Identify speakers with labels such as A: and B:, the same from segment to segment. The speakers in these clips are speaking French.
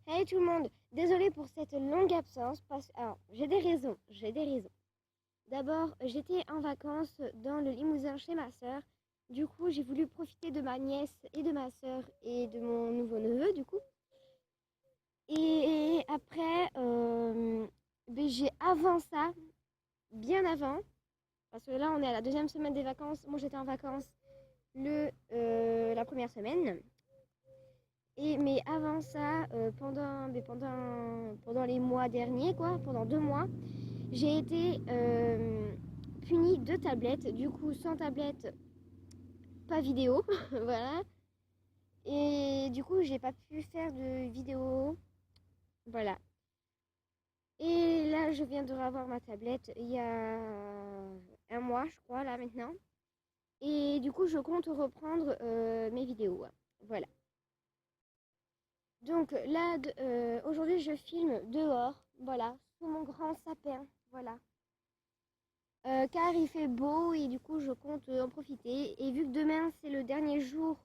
A: Hey tout le monde, désolée pour cette longue absence. Alors, j'ai des raisons. D'abord, j'étais en vacances dans le Limousin chez ma sœur. Du coup, j'ai voulu profiter de ma nièce et de ma sœur et de mon nouveau neveu, du coup. Et après, j'ai avant ça, bien avant, parce que là, on est à la deuxième semaine des vacances. Moi, j'étais en vacances la première semaine. Mais avant ça, pendant les mois derniers, quoi, pendant 2 mois, j'ai été punie de tablettes. Du coup, sans tablette, pas vidéo. Voilà. Et du coup, j'ai pas pu faire de vidéo. Voilà. Et là, je viens de revoir ma tablette il y a un mois, je crois, là maintenant. Et du coup, je compte reprendre mes vidéos. Voilà. Donc là, aujourd'hui, je filme dehors, voilà, sous mon grand sapin, voilà. Car il fait beau et du coup, je compte en profiter. Et vu que demain, c'est le dernier jour,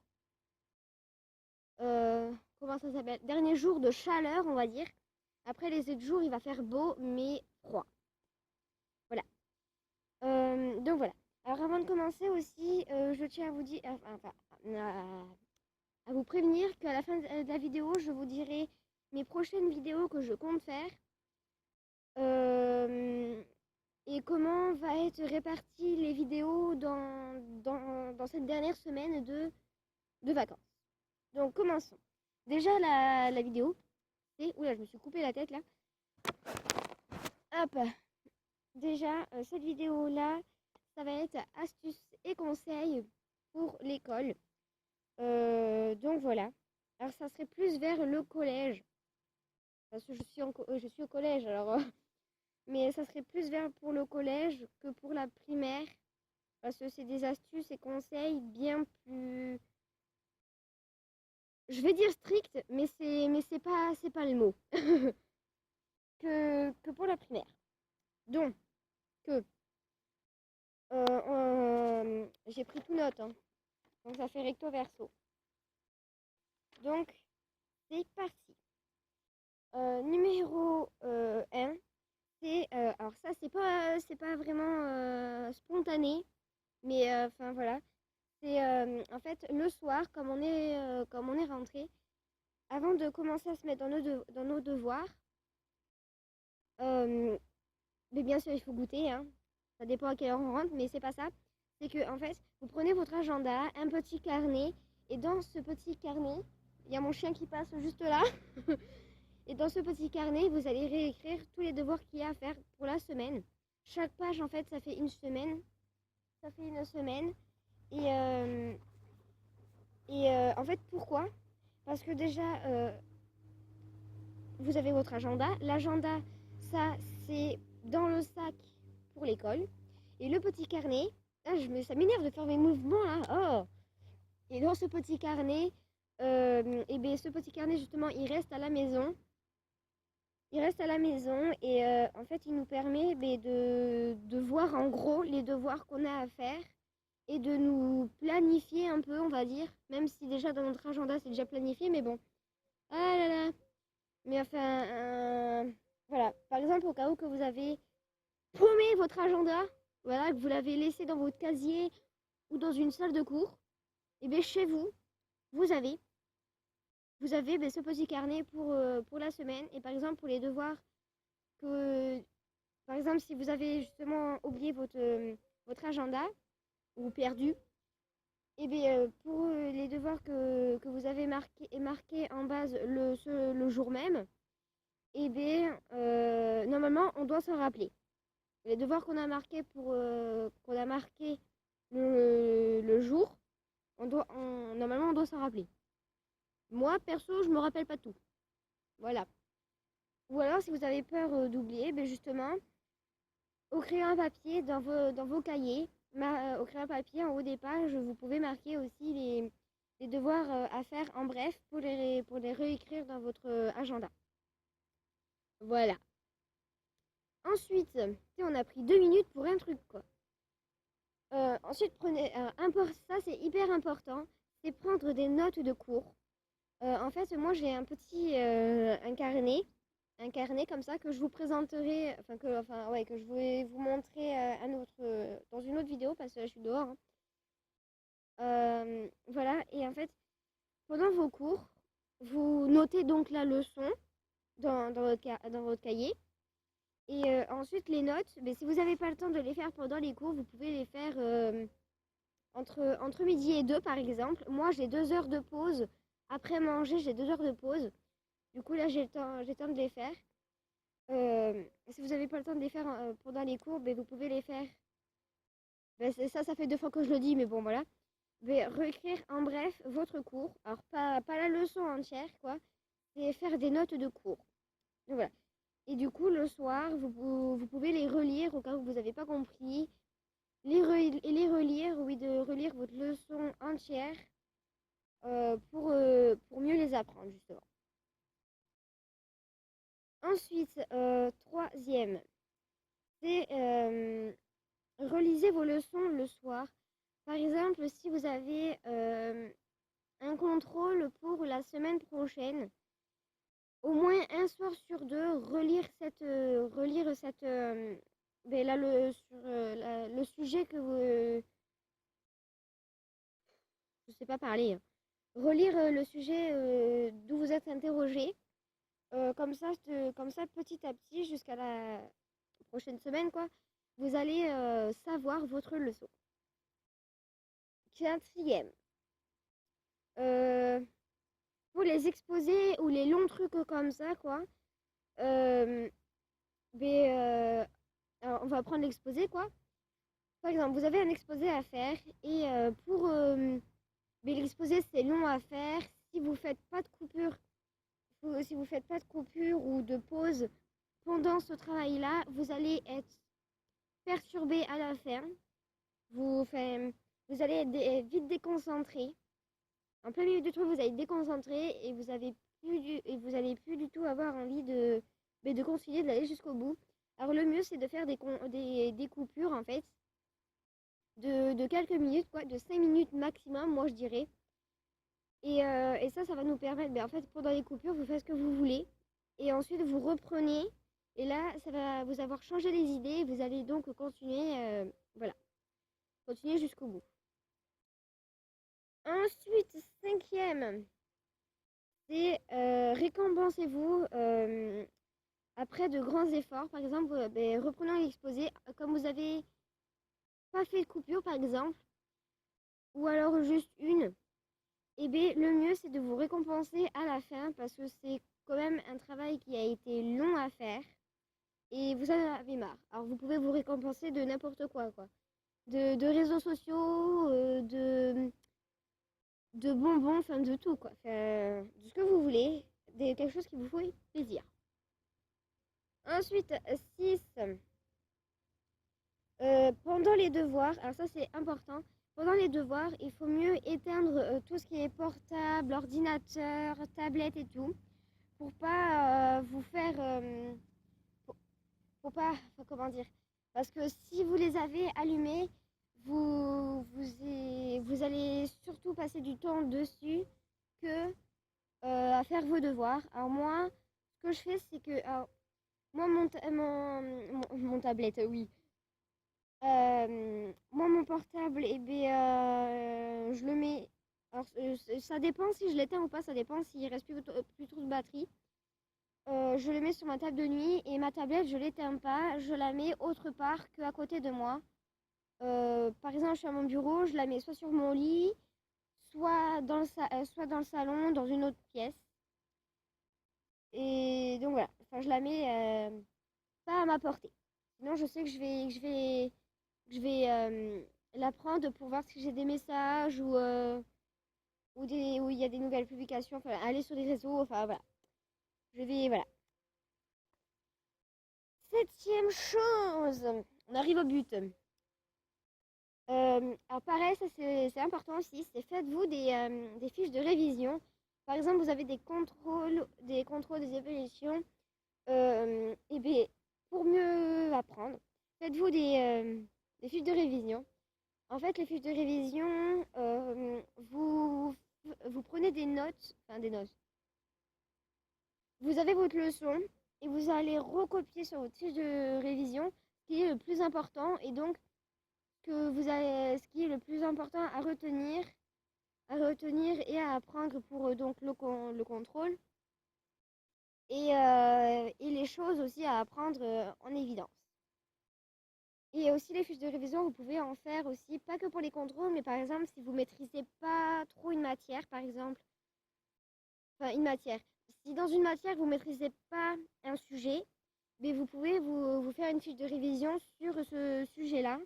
A: comment ça s'appelle? Dernier jour de chaleur, on va dire. Après les autres jours, il va faire beau, mais froid. Voilà. Donc voilà. Alors avant de commencer aussi, je tiens à vous dire, à vous prévenir qu'à la fin de la vidéo, je vous dirai mes prochaines vidéos que je compte faire. Et comment va être réparties les vidéos dans cette dernière semaine de vacances. Donc commençons. Déjà la vidéo, c'est... Oula, je me suis coupé la tête là. Hop. Déjà, cette vidéo-là, ça va être astuces et conseils pour l'école. Donc voilà. Alors ça serait plus vers le collège. Parce que je suis au collège, alors... mais ça serait plus vers pour le collège que pour la primaire. Parce que c'est des astuces et conseils bien plus, je vais dire strict, mais c'est pas le mot, que pour la primaire. Donc, que j'ai pris tout note, hein. Donc ça fait recto verso. Donc, c'est parti. Numéro 1, c'est... alors ça, c'est pas vraiment spontané, mais enfin voilà. C'est en fait le soir, comme on est rentré, avant de commencer à se mettre dans nos devoirs, mais bien sûr il faut goûter, hein. Ça dépend à quelle heure on rentre, mais c'est pas ça. C'est que en fait, vous prenez votre agenda, un petit carnet, et dans ce petit carnet, il y a mon chien qui passe juste là. Et dans ce petit carnet, vous allez réécrire tous les devoirs qu'il y a à faire pour la semaine. Chaque page, en fait, ça fait une semaine. Ça fait une semaine. Et en fait, pourquoi? Parce que déjà, vous avez votre agenda. L'agenda, ça, c'est dans le sac pour l'école. Et le petit carnet, ah, ça m'énerve de faire mes mouvements là. Oh. Et dans ce petit carnet, et bien ce petit carnet justement, il reste à la maison. Il reste à la maison et en fait, il nous permet de voir en gros les devoirs qu'on a à faire et de nous planifier un peu, on va dire. Même si déjà dans notre agenda, c'est déjà planifié, mais bon. Ah là là. Mais enfin, voilà. Par exemple, au cas où que vous avez paumé votre agenda, voilà, que vous l'avez laissé dans votre casier ou dans une salle de cours, et bien chez vous, vous avez, ce petit carnet pour la semaine. Et par exemple, pour les devoirs que, par exemple, si vous avez justement oublié votre agenda ou perdu, et bien pour les devoirs que vous avez marqué en base le jour même, et bien normalement, on doit s'en rappeler. Les devoirs qu'on a marqué le jour, normalement, on doit s'en rappeler. Moi, perso, je me rappelle pas tout. Voilà. Ou alors, si vous avez peur d'oublier, ben justement, au crayon à papier, dans vos cahiers, au crayon à papier, en haut des pages, vous pouvez marquer aussi les devoirs à faire en bref pour les réécrire dans votre agenda. Voilà. Ensuite, on a pris 2 minutes pour un truc, quoi. Ensuite, ça c'est hyper important, c'est prendre des notes de cours. En fait, moi j'ai un un carnet comme ça que je vous présenterai, ouais, que je vais vous montrer dans une autre vidéo parce que là, je suis dehors, hein. Voilà, et en fait, pendant vos cours, vous notez donc la leçon dans votre cahier. Et ensuite, les notes, mais si vous n'avez pas le temps de les faire pendant les cours, vous pouvez les faire entre midi et 2, par exemple. Moi, j'ai 2 heures de pause. Après manger, j'ai 2 heures de pause. Du coup, là, j'ai le temps de les faire. Si vous n'avez pas le temps de les faire pendant les cours, ben, vous pouvez les faire. Ben, ça fait 2 fois que je le dis, mais bon, voilà. Mais réécrire en bref votre cours. Alors, pas la leçon entière, quoi. C'est faire des notes de cours. Donc, voilà. Et du coup, le soir, vous pouvez les relire au cas où vous n'avez pas compris. Les relire, oui, de relire votre leçon entière pour mieux les apprendre, justement. Ensuite, troisième, c'est relisez vos leçons le soir. Par exemple, si vous avez un contrôle pour la semaine prochaine, au moins un soir sur deux, relire cette ben là, le sujet que vous... je sais pas parler, hein. Relire le sujet d'où vous êtes interrogé. Comme ça, petit à petit, jusqu'à la prochaine semaine, quoi, vous allez savoir votre leçon. Quatrième, euh, pour les exposés ou les longs trucs comme ça, quoi, euh, ben, alors on va prendre l'exposé, quoi. Par exemple, vous avez un exposé à faire et mais l'exposé c'est long à faire. Si vous faites pas de coupure, si vous faites pas de coupure ou de pause pendant ce travail-là, vous allez être perturbé à la fin. Vous allez être vite déconcentré. En plein milieu du truc, vous allez être déconcentré et vous allez plus du tout avoir envie de continuer, d'aller jusqu'au bout. Alors le mieux, c'est de faire des coupures, en fait, de quelques minutes, quoi, de 5 minutes maximum, moi je dirais. Et ça va nous permettre, en fait, pendant les coupures, vous faites ce que vous voulez. Et ensuite, vous reprenez. Et là, ça va vous avoir changé les idées. Vous allez donc continuer, voilà, continuer jusqu'au bout. Ensuite, cinquième, c'est récompensez-vous après de grands efforts. Par exemple, reprenons l'exposé. Comme vous avez pas fait de coupure, par exemple, ou alors juste une, et bien, le mieux, c'est de vous récompenser à la fin parce que c'est quand même un travail qui a été long à faire et vous en avez marre. Alors, vous pouvez vous récompenser de n'importe quoi, quoi. De réseaux sociaux, de bonbons, enfin de tout, quoi. Enfin, de ce que vous voulez, quelque chose qui vous fait plaisir. Ensuite, 6. Pendant les devoirs, alors ça c'est important, pendant les devoirs, il faut mieux éteindre tout ce qui est portable, ordinateur, tablette et tout, pour pas vous faire... pour pas... enfin, comment dire? Parce que si vous les avez allumés, vous allez surtout passer du temps dessus que à faire vos devoirs. Alors moi, ce que je fais, c'est que... alors, moi, mon tablette, oui. Moi, mon portable, je le mets. Alors, ça dépend si je l'éteins ou pas, ça dépend s'il reste plus trop de batterie. Je le mets sur ma table de nuit et ma tablette, je l'éteins pas, je la mets autre part qu'à côté de moi. Par exemple, je suis à mon bureau, je la mets soit sur mon lit, soit dans le salon, dans une autre pièce. Et donc voilà, enfin, je la mets pas à ma portée. Sinon, je sais que je vais la prendre pour voir si j'ai des messages où il y a des nouvelles publications, enfin aller sur les réseaux, enfin voilà. Voilà. Septième chose, on arrive au but. Alors pareil, ça c'est important aussi, c'est faites-vous des fiches de révision. Par exemple, vous avez des contrôles, des évaluations. Et bien, pour mieux apprendre, faites-vous des fiches de révision. En fait, les fiches de révision, vous prenez des notes, enfin des notes. vous avez votre leçon et vous allez recopier sur votre fiche de révision ce qui est le plus important et donc ce qui est le plus important à retenir et à apprendre pour donc le contrôle et les choses aussi à apprendre en évidence. Et aussi les fiches de révision, vous pouvez en faire aussi, pas que pour les contrôles, mais par exemple si vous maîtrisez pas trop une matière, par exemple, enfin une matière. Si dans une matière vous maîtrisez pas un sujet, mais vous pouvez vous faire une fiche de révision sur ce sujet-là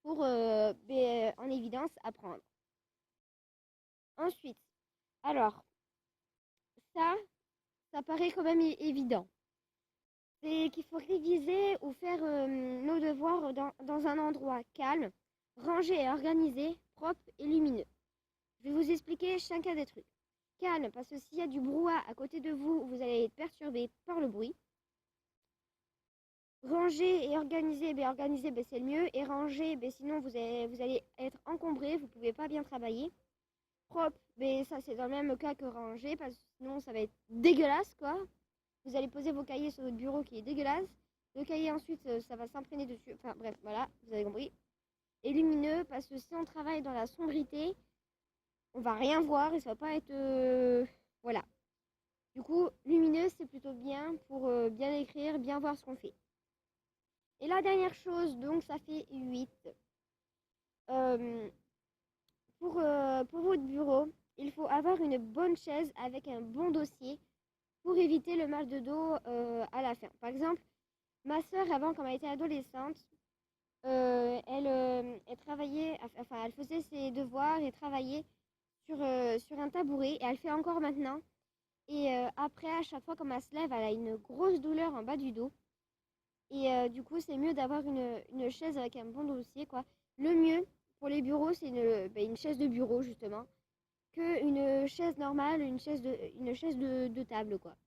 A: pour en évidence apprendre. Ensuite, alors ça, ça paraît quand même évident. C'est qu'il faut réviser ou faire nos devoirs dans un endroit calme, rangé et organisé, propre et lumineux. Je vais vous expliquer chacun des trucs. Calme, parce que s'il y a du brouhaha à côté de vous, vous allez être perturbé par le bruit. Rangé et organisé, c'est le mieux. Et rangé, sinon vous allez être encombré, vous ne pouvez pas bien travailler. Propre, ça c'est dans le même cas que rangé, parce que sinon ça va être dégueulasse quoi. Vous allez poser vos cahiers sur votre bureau qui est dégueulasse. Le cahier ensuite, ça va s'imprégner dessus. Enfin bref, voilà, vous avez compris. Et lumineux, parce que si on travaille dans la sombrité, on va rien voir et ça va pas être... voilà. Du coup, lumineux, c'est plutôt bien pour bien écrire, bien voir ce qu'on fait. Et la dernière chose, donc ça fait 8. Pour votre bureau, il faut avoir une bonne chaise avec un bon dossier pour éviter le mal de dos à la fin. Par exemple, ma sœur, avant, quand elle était adolescente, elle travaillait, enfin, elle faisait ses devoirs et travaillait sur un tabouret, et elle fait encore maintenant. Et après, à chaque fois, quand elle se lève, elle a une grosse douleur en bas du dos. Et du coup, c'est mieux d'avoir une chaise avec un bon dossier, quoi. Le mieux pour les bureaux, c'est une chaise de bureau, justement, qu'une chaise normale, une chaise de table, quoi.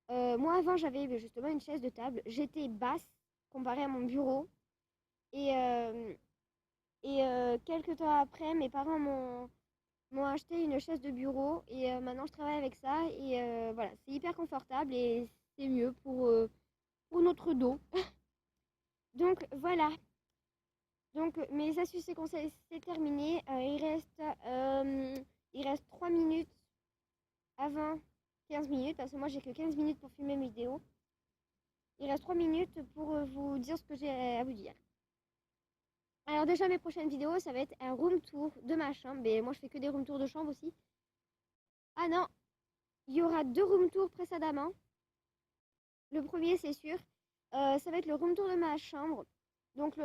A: Moi, avant, j'avais justement une chaise de table. J'étais basse comparée à mon bureau. Et, quelques temps après, mes parents m'ont acheté une chaise de bureau. Et maintenant, je travaille avec ça. Et voilà, c'est hyper confortable et c'est mieux pour notre dos. Donc, voilà. Donc, mes astuces et conseils, c'est terminé. Il reste 3 minutes avant 15 minutes. Parce que moi, j'ai que 15 minutes pour filmer mes vidéos. Il reste 3 minutes pour vous dire ce que j'ai à vous dire. Alors déjà mes prochaines vidéos, ça va être un room tour de ma chambre. Mais moi je fais que des room tours de chambre aussi. Ah non, il y aura 2 room tours précédemment. Le premier c'est sûr. Ça va être le room tour de ma chambre. Donc